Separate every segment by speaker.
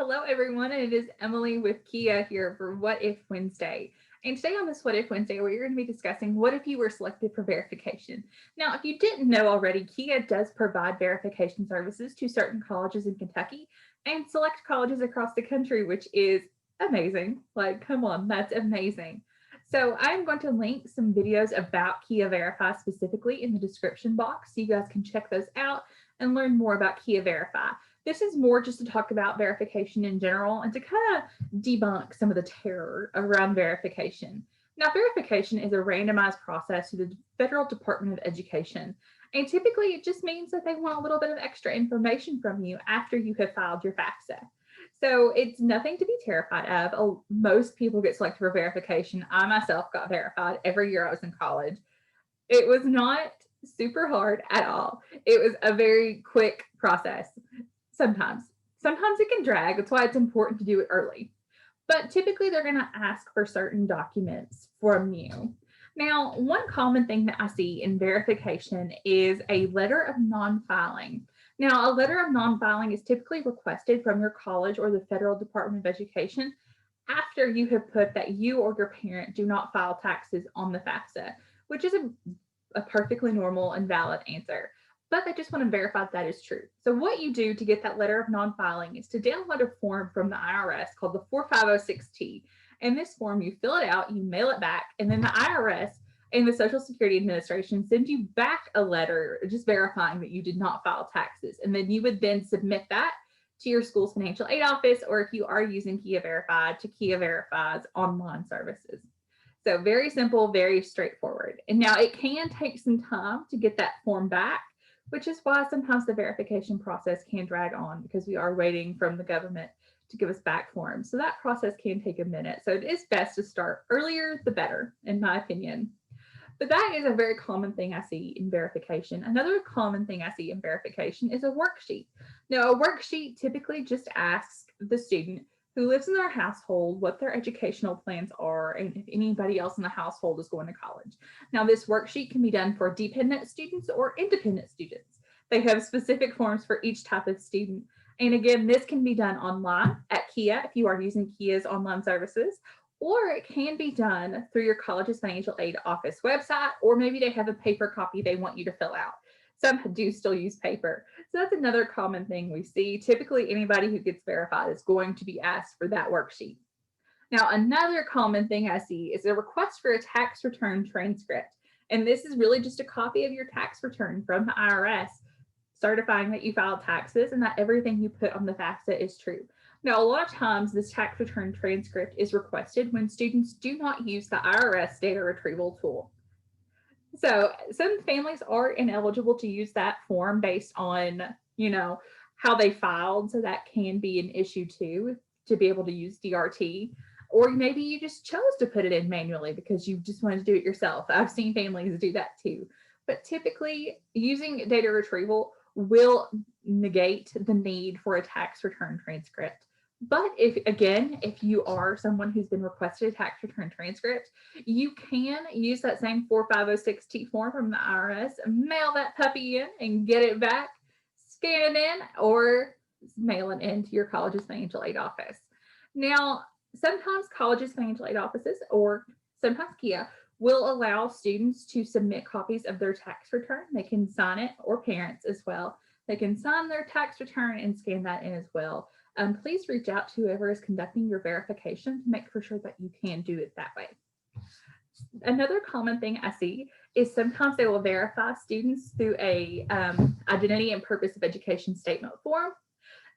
Speaker 1: Hello, everyone, and it is Emily with KHEAA here for What If Wednesday. And today on this What If Wednesday, we're going to be discussing what if you were selected for verification. Now, if you didn't know already, KHEAA does provide verification services to certain colleges in Kentucky and select colleges across the country, which is amazing. Like, come on, that's amazing. So I'm going to link some videos about KHEAA Verify specifically in the description box so you guys can check those out and learn more about KHEAA Verify. This is more just to talk about verification in general and to kind of debunk some of the terror around verification. Now, verification is a randomized process through the Federal Department of Education. And typically, it just means that they want a little bit of extra information from you after you have filed your FAFSA. So it's nothing to be terrified of. Most people get selected for verification. I myself got verified every year I was in college. It was not super hard at all. It was a very quick process. Sometimes it can drag. That's why it's important to do it early. But typically they're going to ask for certain documents from you. Now, one common thing that I see in verification is a letter of non-filing. Now, a letter of non-filing is typically requested from your college or the Federal Department of Education after you have put that you or your parent do not file taxes on the FAFSA, which is a perfectly normal and valid answer. But they just want to verify that is true. So what you do to get that letter of non-filing is to download a form from the IRS called the 4506T. In this form, you fill it out, you mail it back, and then the IRS and the Social Security Administration send you back a letter just verifying that you did not file taxes. And then you would then submit that to your school's financial aid office, or if you are using KHEAA Verify, to KHEAA Verify's online services. So very simple, very straightforward. And now it can take some time to get that form back, which is why sometimes the verification process can drag on because we are waiting from the government to give us back forms. So that process can take a minute. So it is best to start earlier, the better, in my opinion. But that is a very common thing I see in verification. Another common thing I see in verification is a worksheet. Now, a worksheet typically just asks the student who lives in their household what their educational plans are and if anybody else in the household is going to college. Now, this worksheet can be done for dependent students or independent students. They have specific forms for each type of student. And again, this can be done online at KHEAA if you are using KHEAA's online services, or it can be done through your college's financial aid office website, or maybe they have a paper copy they want you to fill out. Some do still use paper. So that's another common thing we see. Typically, anybody who gets verified is going to be asked for that worksheet. Now, another common thing I see is a request for a tax return transcript. And this is really just a copy of your tax return from the IRS, certifying that you filed taxes and that everything you put on the FAFSA is true. Now, a lot of times this tax return transcript is requested when students do not use the IRS data retrieval tool. So some families are ineligible to use that form based on, how they filed. So that can be an issue too, to be able to use DRT. Or maybe you just chose to put it in manually because you just wanted to do it yourself. I've seen families do that too. But typically using data retrieval will negate the need for a tax return transcript. But if you are someone who's been requested a tax return transcript, you can use that same 4506T form from the IRS, mail that puppy in and get it back, scan it in, or mail it into your college's financial aid office. Now, sometimes colleges' financial aid offices, or sometimes KHEAA, will allow students to submit copies of their tax return. They can sign it, or parents as well. They can sign their tax return and scan that in as well. Please reach out to whoever is conducting your verification to make for sure that you can do it that way. Another common thing I see is sometimes they will verify students through a identity and purpose of education statement form.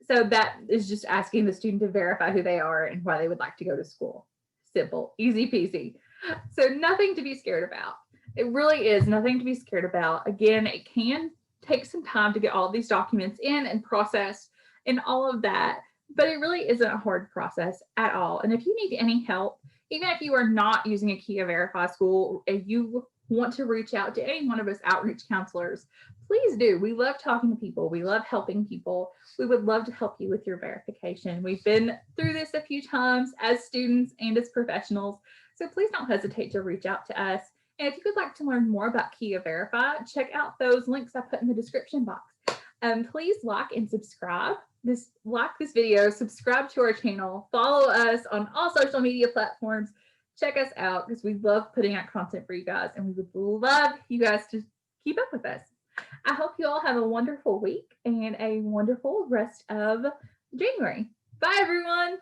Speaker 1: So that is just asking the student to verify who they are and why they would like to go to school. Simple, easy peasy. So nothing to be scared about. It really is nothing to be scared about. Again, it can take some time to get all of these documents in and processed and all of that, but it really isn't a hard process at all. And if you need any help, even if you are not using a KHEAA Verify school and you want to reach out to any one of us outreach counselors, please do. We love talking to people. We love helping people. We would love to help you with your verification. We've been through this a few times as students and as professionals, so please don't hesitate to reach out to us. And if you would like to learn more about KHEAA Verify, check out those links I put in the description box. Please like and subscribe like this video, subscribe to our channel, follow us on all social media platforms. Check us out because we love putting out content for you guys, and we would love you guys to keep up with us. I hope you all have a wonderful week and a wonderful rest of January. Bye, everyone.